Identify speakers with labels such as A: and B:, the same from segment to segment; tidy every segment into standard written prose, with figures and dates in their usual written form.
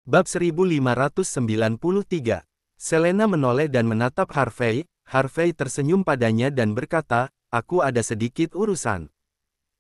A: Bab 1593. Selena menoleh dan menatap Harvey. Harvey tersenyum padanya dan berkata, "Aku ada sedikit urusan.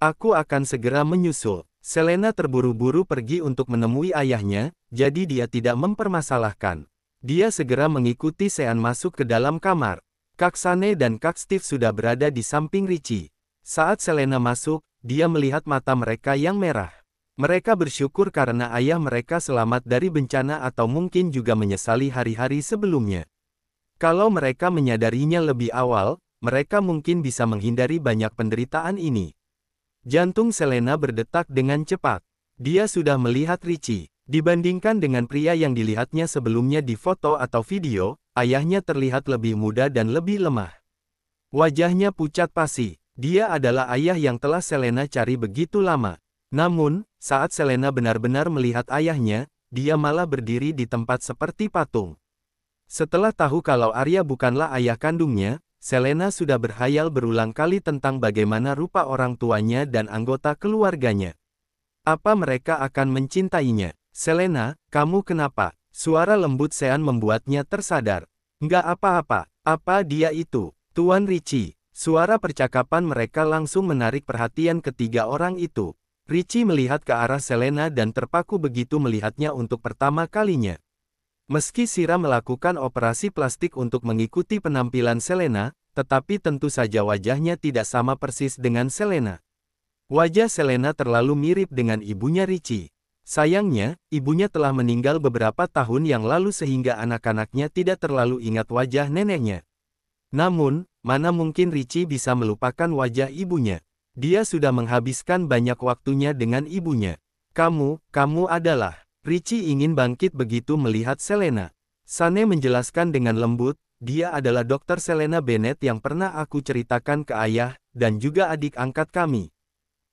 A: Aku akan segera menyusul." Selena terburu-buru pergi untuk menemui ayahnya, jadi dia tidak mempermasalahkan. Dia segera mengikuti Sean masuk ke dalam kamar. Kak Sane dan Kak Steve sudah berada di samping Richie. Saat Selena masuk, dia melihat mata mereka yang merah. Mereka bersyukur karena ayah mereka selamat dari bencana atau mungkin juga menyesali hari-hari sebelumnya. Kalau mereka menyadarinya lebih awal, mereka mungkin bisa menghindari banyak penderitaan ini. Jantung Selena berdetak dengan cepat. Dia sudah melihat Richie. Dibandingkan dengan pria yang dilihatnya sebelumnya di foto atau video, ayahnya terlihat lebih muda dan lebih lemah. Wajahnya pucat pasi. Dia adalah ayah yang telah Selena cari begitu lama. Namun, saat Selena benar-benar melihat ayahnya, dia malah berdiri di tempat seperti patung. Setelah tahu kalau Arya bukanlah ayah kandungnya, Selena sudah berhayal berulang kali tentang bagaimana rupa orang tuanya dan anggota keluarganya. Apa mereka akan mencintainya? "Selena, kamu kenapa?" Suara lembut Sean membuatnya tersadar. "Nggak apa-apa." "Apa dia itu?" "Tuan Richie." Suara percakapan mereka langsung menarik perhatian ketiga orang itu. Richie melihat ke arah Selena dan terpaku begitu melihatnya untuk pertama kalinya. Meski Sira melakukan operasi plastik untuk mengikuti penampilan Selena, tetapi tentu saja wajahnya tidak sama persis dengan Selena. Wajah Selena terlalu mirip dengan ibunya Richie. Sayangnya, ibunya telah meninggal beberapa tahun yang lalu sehingga anak-anaknya tidak terlalu ingat wajah neneknya. Namun, mana mungkin Richie bisa melupakan wajah ibunya? Dia sudah menghabiskan banyak waktunya dengan ibunya. Kamu adalah..." Richie ingin bangkit begitu melihat Selena. Sane menjelaskan dengan lembut, "Dia adalah Dr. Selena Bennett yang pernah aku ceritakan ke ayah, dan juga adik angkat kami.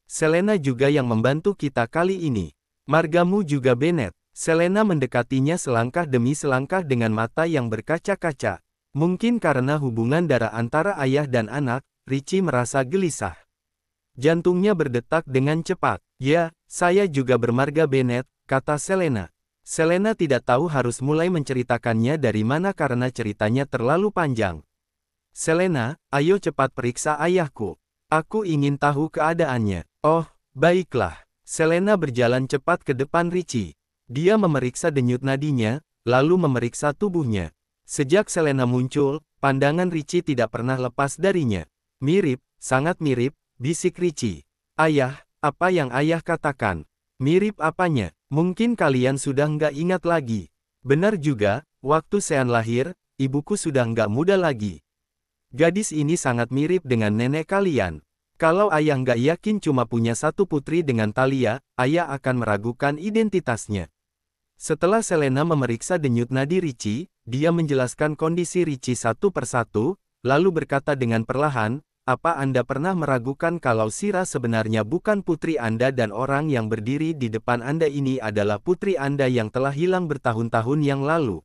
A: Selena juga yang membantu kita kali ini. Margamu juga Bennett." Selena mendekatinya selangkah demi selangkah dengan mata yang berkaca-kaca. Mungkin karena hubungan darah antara ayah dan anak, Richie merasa gelisah. Jantungnya berdetak dengan cepat. "Ya, saya juga bermarga Bennett," kata Selena. Selena tidak tahu harus mulai menceritakannya dari mana karena ceritanya terlalu panjang. "Selena, ayo cepat periksa ayahku. Aku ingin tahu keadaannya." "Oh, baiklah." Selena berjalan cepat ke depan Richie. Dia memeriksa denyut nadinya, lalu memeriksa tubuhnya. Sejak Selena muncul, pandangan Richie tidak pernah lepas darinya. "Mirip, sangat mirip," bisik Richie. "Ayah, apa yang ayah katakan?" "Mirip apanya? Mungkin kalian sudah nggak ingat lagi." "Benar juga, waktu Sean lahir, ibuku sudah nggak muda lagi. Gadis ini sangat mirip dengan nenek kalian. Kalau ayah nggak yakin cuma punya satu putri dengan Talia, ayah akan meragukan identitasnya." Setelah Selena memeriksa denyut nadi Richie, dia menjelaskan kondisi Richie satu persatu, lalu berkata dengan perlahan, "Apa Anda pernah meragukan kalau Sira sebenarnya bukan putri Anda dan orang yang berdiri di depan Anda ini adalah putri Anda yang telah hilang bertahun-tahun yang lalu?"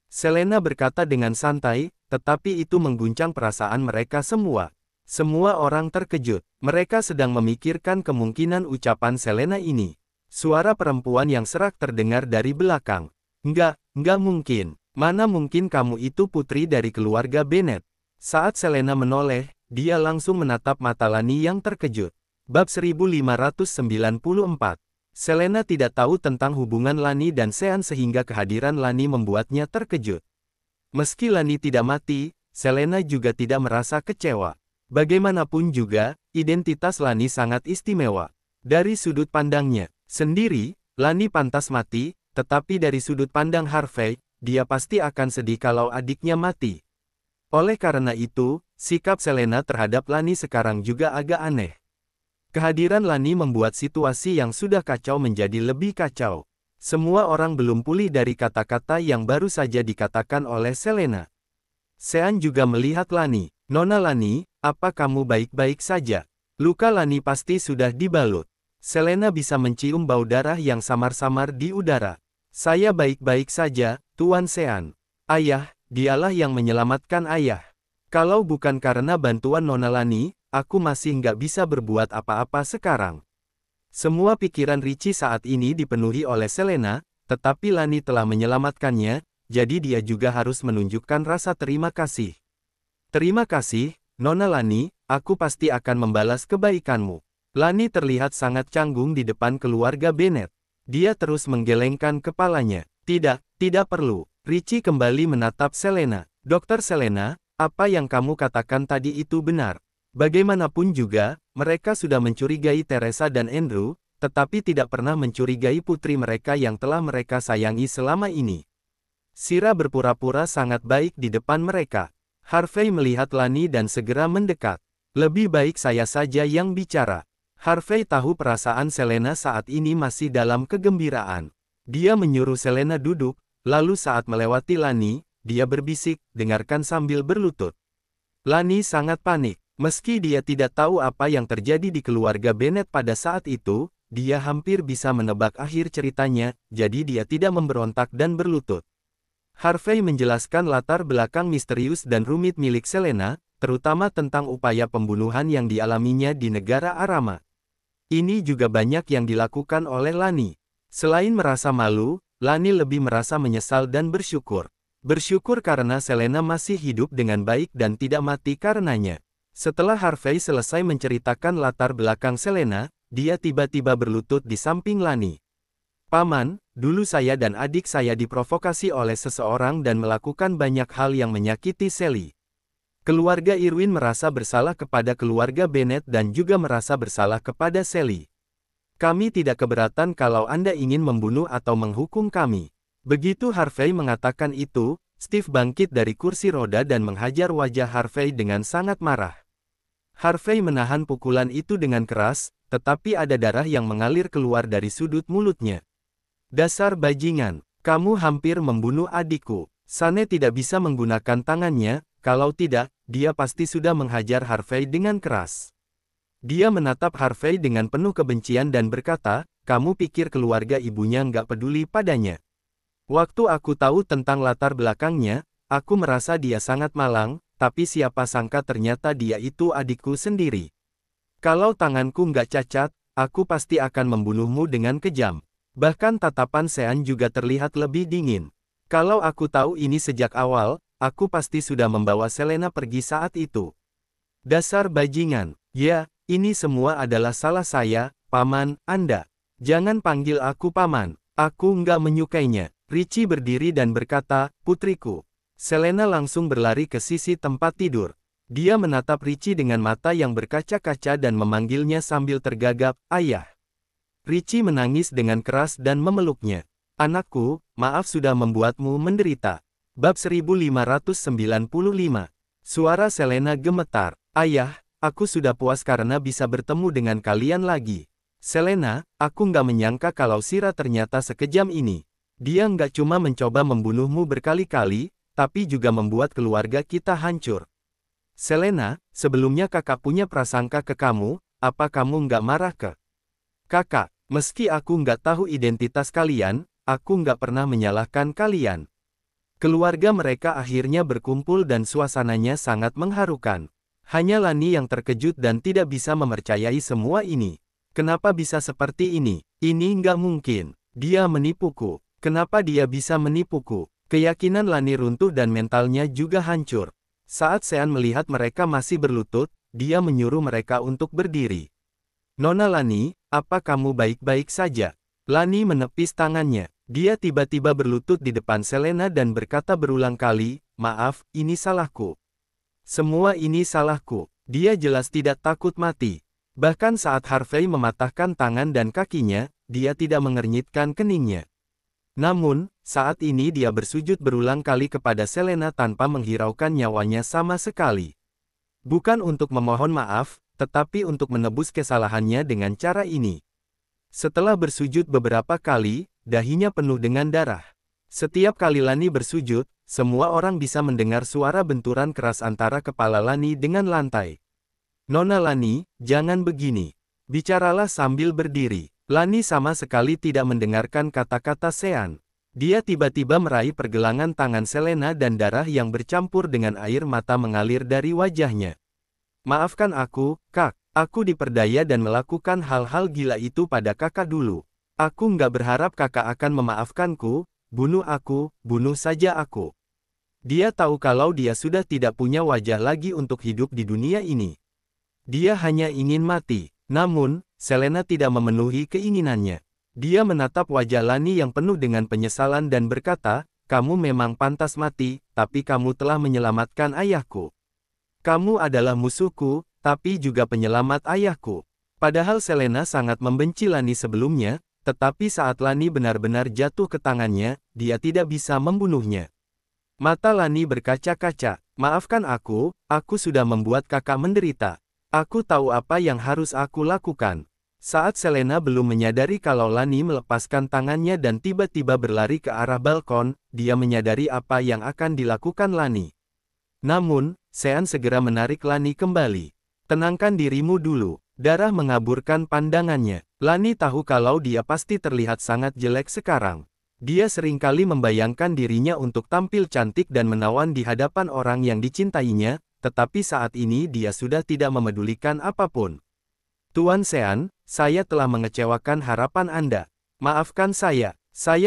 A: Selena berkata dengan santai, tetapi itu mengguncang perasaan mereka semua. Semua orang terkejut. Mereka sedang memikirkan kemungkinan ucapan Selena ini. Suara perempuan yang serak terdengar dari belakang. Enggak mungkin. Mana mungkin kamu itu putri dari keluarga Bennett?" Saat Selena menoleh, dia langsung menatap mata Lani yang terkejut. Bab 1594. Selena tidak tahu tentang hubungan Lani dan Sean sehingga kehadiran Lani membuatnya terkejut. Meski Lani tidak mati, Selena juga tidak merasa kecewa. Bagaimanapun juga, identitas Lani sangat istimewa. Dari sudut pandangnya sendiri, Lani pantas mati, tetapi dari sudut pandang Harvey, dia pasti akan sedih kalau adiknya mati. Oleh karena itu, sikap Selena terhadap Lani sekarang juga agak aneh. Kehadiran Lani membuat situasi yang sudah kacau menjadi lebih kacau. Semua orang belum pulih dari kata-kata yang baru saja dikatakan oleh Selena. Sean juga melihat Lani. "Nona Lani, apa kamu baik-baik saja?" Luka Lani pasti sudah dibalut. Selena bisa mencium bau darah yang samar-samar di udara. "Saya baik-baik saja, Tuan Sean. Ayah, dialah yang menyelamatkan ayah. Kalau bukan karena bantuan Nona Lani, aku masih nggak bisa berbuat apa-apa sekarang." Semua pikiran Richie saat ini dipenuhi oleh Selena, tetapi Lani telah menyelamatkannya, jadi dia juga harus menunjukkan rasa terima kasih. Terima kasih, Nona Lani, aku pasti akan membalas kebaikanmu. Lani terlihat sangat canggung di depan keluarga Bennet. Dia terus menggelengkan kepalanya. Tidak, tidak perlu. Richie kembali menatap Selena. Dokter Selena, apa yang kamu katakan tadi itu benar. Bagaimanapun juga, mereka sudah mencurigai Teresa dan Andrew, tetapi tidak pernah mencurigai putri mereka yang telah mereka sayangi selama ini. Sira berpura-pura sangat baik di depan mereka. Harvey melihat Lani dan segera mendekat. Lebih baik saya saja yang bicara. Harvey tahu perasaan Selena saat ini masih dalam kegembiraan. Dia menyuruh Selena duduk, lalu saat melewati Lani, dia berbisik, dengarkan sambil berlutut. Lani sangat panik. Meski dia tidak tahu apa yang terjadi di keluarga Bennet pada saat itu, dia hampir bisa menebak akhir ceritanya, jadi dia tidak memberontak dan berlutut. Harvey menjelaskan latar belakang misterius dan rumit milik Selena, terutama tentang upaya pembunuhan yang dialaminya di negara Arama. Ini juga banyak yang dilakukan oleh Lani. Selain merasa malu, Lani lebih merasa menyesal dan bersyukur. Bersyukur karena Selena masih hidup dengan baik dan tidak mati karenanya. Setelah Harvey selesai menceritakan latar belakang Selena, dia tiba-tiba berlutut di samping Lani. Paman, dulu saya dan adik saya diprovokasi oleh seseorang dan melakukan banyak hal yang menyakiti Sally. Keluarga Irwin merasa bersalah kepada keluarga Bennet dan juga merasa bersalah kepada Sally. Kami tidak keberatan kalau Anda ingin membunuh atau menghukum kami. Begitu Harvey mengatakan itu, Steve bangkit dari kursi roda dan menghajar wajah Harvey dengan sangat marah. Harvey menahan pukulan itu dengan keras, tetapi ada darah yang mengalir keluar dari sudut mulutnya. Dasar bajingan, kamu hampir membunuh adikku. Sane tidak bisa menggunakan tangannya, kalau tidak, dia pasti sudah menghajar Harvey dengan keras. Dia menatap Harvey dengan penuh kebencian dan berkata, kamu pikir keluarga ibunya nggak peduli padanya. Waktu aku tahu tentang latar belakangnya, aku merasa dia sangat malang, tapi siapa sangka ternyata dia itu adikku sendiri. Kalau tanganku nggak cacat, aku pasti akan membunuhmu dengan kejam. Bahkan tatapan Sean juga terlihat lebih dingin. Kalau aku tahu ini sejak awal, aku pasti sudah membawa Selena pergi saat itu. Dasar bajingan, ya, ini semua adalah salah saya, Paman, Anda. Jangan panggil aku Paman, aku nggak menyukainya. Richie berdiri dan berkata, putriku. Selena langsung berlari ke sisi tempat tidur. Dia menatap Richie dengan mata yang berkaca-kaca dan memanggilnya sambil tergagap, ayah. Richie menangis dengan keras dan memeluknya. Anakku, maaf sudah membuatmu menderita. Bab 1595. Suara Selena gemetar. Ayah, aku sudah puas karena bisa bertemu dengan kalian lagi. Selena, aku nggak menyangka kalau Sira ternyata sekejam ini. Dia nggak cuma mencoba membunuhmu berkali-kali, tapi juga membuat keluarga kita hancur. Selena, sebelumnya kakak punya prasangka ke kamu, apa kamu nggak marah ke kakak? Meski aku nggak tahu identitas kalian, aku nggak pernah menyalahkan kalian. Keluarga mereka akhirnya berkumpul dan suasananya sangat mengharukan. Hanya Lani yang terkejut dan tidak bisa mempercayai semua ini. Kenapa bisa seperti ini? Ini nggak mungkin. Dia menipuku. Kenapa dia bisa menipuku? Keyakinan Lani runtuh dan mentalnya juga hancur. Saat Sean melihat mereka masih berlutut, dia menyuruh mereka untuk berdiri. Nona Lani, apa kamu baik-baik saja? Lani menepis tangannya. Dia tiba-tiba berlutut di depan Selena dan berkata berulang kali, maaf, ini salahku. Semua ini salahku. Dia jelas tidak takut mati. Bahkan saat Harvey mematahkan tangan dan kakinya, dia tidak mengernyitkan keningnya. Namun, saat ini dia bersujud berulang kali kepada Selena tanpa menghiraukan nyawanya sama sekali. Bukan untuk memohon maaf, tetapi untuk menebus kesalahannya dengan cara ini. Setelah bersujud beberapa kali, dahinya penuh dengan darah. Setiap kali Lani bersujud, semua orang bisa mendengar suara benturan keras antara kepala Lani dengan lantai. Nona Lani, jangan begini. Bicaralah sambil berdiri. Lani sama sekali tidak mendengarkan kata-kata Sean. Dia tiba-tiba meraih pergelangan tangan Selena dan darah yang bercampur dengan air mata mengalir dari wajahnya. Maafkan aku, Kak. Aku diperdaya dan melakukan hal-hal gila itu pada kakak dulu. Aku nggak berharap kakak akan memaafkanku, bunuh saja aku. Dia tahu kalau dia sudah tidak punya wajah lagi untuk hidup di dunia ini. Dia hanya ingin mati. Namun, Selena tidak memenuhi keinginannya. Dia menatap wajah Lani yang penuh dengan penyesalan dan berkata, "Kamu memang pantas mati, tapi kamu telah menyelamatkan ayahku. Kamu adalah musuhku, tapi juga penyelamat ayahku." Padahal Selena sangat membenci Lani sebelumnya, tetapi saat Lani benar-benar jatuh ke tangannya, dia tidak bisa membunuhnya. Mata Lani berkaca-kaca. "Maafkan aku sudah membuat kakak menderita. Aku tahu apa yang harus aku lakukan." Saat Selena belum menyadari kalau Lani melepaskan tangannya dan tiba-tiba berlari ke arah balkon, dia menyadari apa yang akan dilakukan Lani. Namun, Sean segera menarik Lani kembali. "Tenangkan dirimu dulu." Darah mengaburkan pandangannya. Lani tahu kalau dia pasti terlihat sangat jelek sekarang. Dia seringkali membayangkan dirinya untuk tampil cantik dan menawan di hadapan orang yang dicintainya, tetapi saat ini dia sudah tidak memedulikan apapun. "Tuan Sean, saya telah mengecewakan harapan Anda. Maafkan saya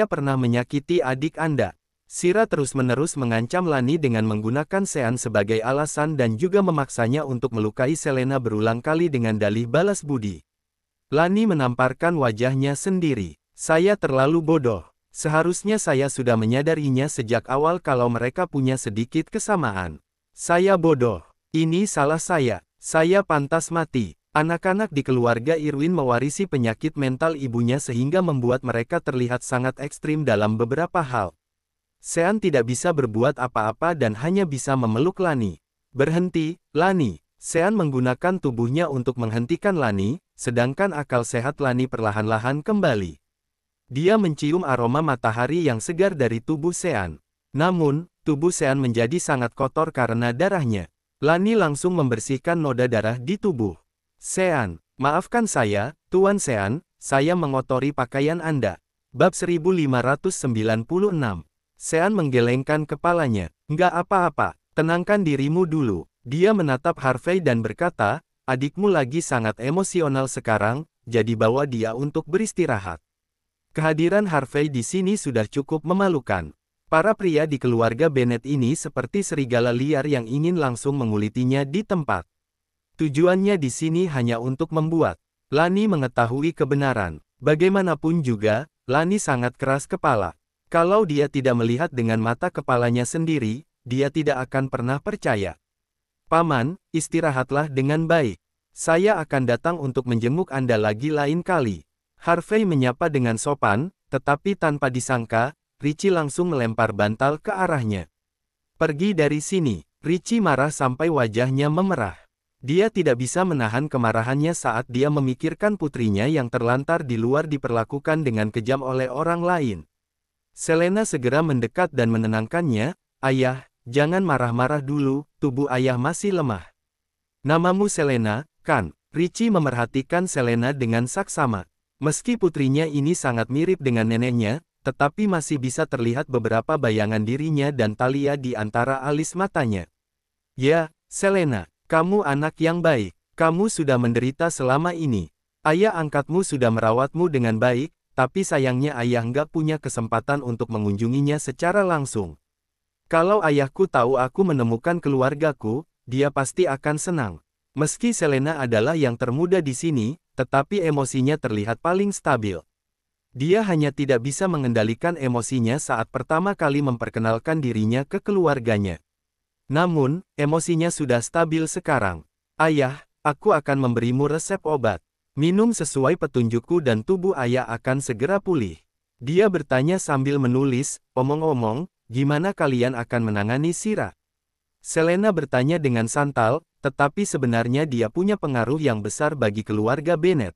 A: pernah menyakiti adik Anda." Sira terus-menerus mengancam Lani dengan menggunakan Sean sebagai alasan dan juga memaksanya untuk melukai Selena berulang kali dengan dalih balas budi. Lani menamparkan wajahnya sendiri. "Saya terlalu bodoh. Seharusnya saya sudah menyadarinya sejak awal kalau mereka punya sedikit kesamaan. Saya bodoh. Ini salah saya. Saya pantas mati." Anak-anak di keluarga Irwin mewarisi penyakit mental ibunya sehingga membuat mereka terlihat sangat ekstrim dalam beberapa hal. Sean tidak bisa berbuat apa-apa dan hanya bisa memeluk Lani. "Berhenti, Lani." Sean menggunakan tubuhnya untuk menghentikan Lani, sedangkan akal sehat Lani perlahan-lahan kembali. Dia mencium aroma matahari yang segar dari tubuh Sean. Namun, tubuh Sean menjadi sangat kotor karena darahnya. Lani langsung membersihkan noda darah di tubuh Sean. "Maafkan saya, Tuan Sean, saya mengotori pakaian Anda." Bab 1596. Sean menggelengkan kepalanya. "Nggak apa-apa, tenangkan dirimu dulu." Dia menatap Harvey dan berkata, "Adikmu lagi sangat emosional sekarang, jadi bawa dia untuk beristirahat." Kehadiran Harvey di sini sudah cukup memalukan. Para pria di keluarga Bennett ini seperti serigala liar yang ingin langsung mengulitinya di tempat. Tujuannya di sini hanya untuk membuat Lani mengetahui kebenaran. Bagaimanapun juga, Lani sangat keras kepala. Kalau dia tidak melihat dengan mata kepalanya sendiri, dia tidak akan pernah percaya. "Paman, istirahatlah dengan baik. Saya akan datang untuk menjenguk Anda lagi lain kali." Harvey menyapa dengan sopan, tetapi tanpa disangka, Richie langsung melempar bantal ke arahnya. "Pergi dari sini." Richie marah sampai wajahnya memerah. Dia tidak bisa menahan kemarahannya saat dia memikirkan putrinya yang terlantar di luar diperlakukan dengan kejam oleh orang lain. Selena segera mendekat dan menenangkannya, "Ayah, jangan marah-marah dulu, tubuh ayah masih lemah." "Namamu Selena, kan?" Richie memerhatikan Selena dengan saksama. Meski putrinya ini sangat mirip dengan neneknya, tetapi masih bisa terlihat beberapa bayangan dirinya dan Talia di antara alis matanya. "Ya, Selena. Kamu anak yang baik. Kamu sudah menderita selama ini. Ayah angkatmu sudah merawatmu dengan baik, tapi sayangnya ayah nggak punya kesempatan untuk mengunjunginya secara langsung. Kalau ayahku tahu aku menemukan keluargaku, dia pasti akan senang." Meski Selena adalah yang termuda di sini, tetapi emosinya terlihat paling stabil. Dia hanya tidak bisa mengendalikan emosinya saat pertama kali memperkenalkan dirinya ke keluarganya. Namun, emosinya sudah stabil sekarang. "Ayah, aku akan memberimu resep obat. Minum sesuai petunjukku dan tubuh ayah akan segera pulih." Dia bertanya sambil menulis, "Omong-omong, gimana kalian akan menangani Sira?" Selena bertanya dengan santai, tetapi sebenarnya dia punya pengaruh yang besar bagi keluarga Bennett.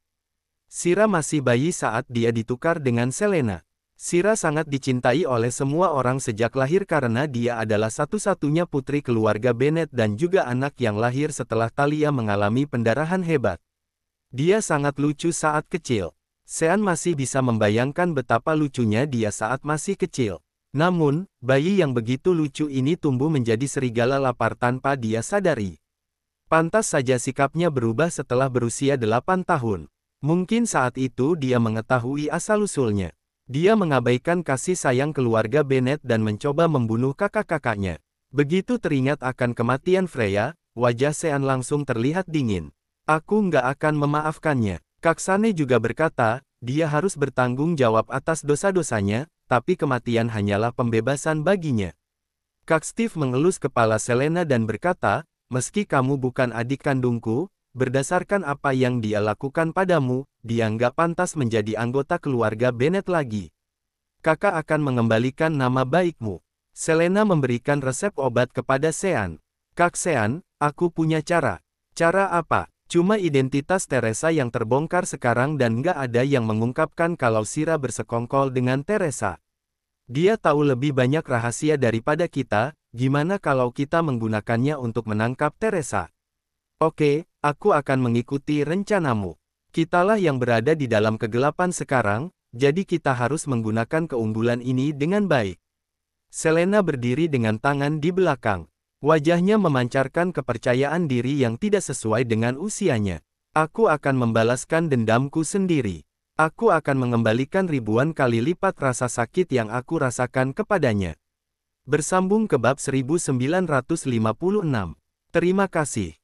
A: Sira masih bayi saat dia ditukar dengan Selena. Sira sangat dicintai oleh semua orang sejak lahir karena dia adalah satu-satunya putri keluarga Bennett dan juga anak yang lahir setelah Talia mengalami pendarahan hebat. Dia sangat lucu saat kecil. Sean masih bisa membayangkan betapa lucunya dia saat masih kecil. Namun, bayi yang begitu lucu ini tumbuh menjadi serigala lapar tanpa dia sadari. Pantas saja sikapnya berubah setelah berusia 8 tahun. Mungkin saat itu dia mengetahui asal-usulnya. Dia mengabaikan kasih sayang keluarga Bennett dan mencoba membunuh kakak-kakaknya. Begitu teringat akan kematian Freya, wajah Sean langsung terlihat dingin. Aku nggak akan memaafkannya. Kaksane juga berkata, dia harus bertanggung jawab atas dosa-dosanya, tapi kematian hanyalah pembebasan baginya. Kak Steve mengelus kepala Selena dan berkata, meski kamu bukan adik kandungku, berdasarkan apa yang dia lakukan padamu, dia nggak pantas menjadi anggota keluarga Bennett lagi. Kakak akan mengembalikan nama baikmu. Selena memberikan resep obat kepada Sean. Kak Sean, aku punya cara. Cara apa? Cuma identitas Teresa yang terbongkar sekarang dan nggak ada yang mengungkapkan kalau Sira bersekongkol dengan Teresa. Dia tahu lebih banyak rahasia daripada kita, gimana kalau kita menggunakannya untuk menangkap Teresa? Oke, aku akan mengikuti rencanamu. Kitalah yang berada di dalam kegelapan sekarang, jadi kita harus menggunakan keunggulan ini dengan baik. Selena berdiri dengan tangan di belakang. Wajahnya memancarkan kepercayaan diri yang tidak sesuai dengan usianya. Aku akan membalaskan dendamku sendiri. Aku akan mengembalikan ribuan kali lipat rasa sakit yang aku rasakan kepadanya. Bersambung ke bab 1956. Terima kasih.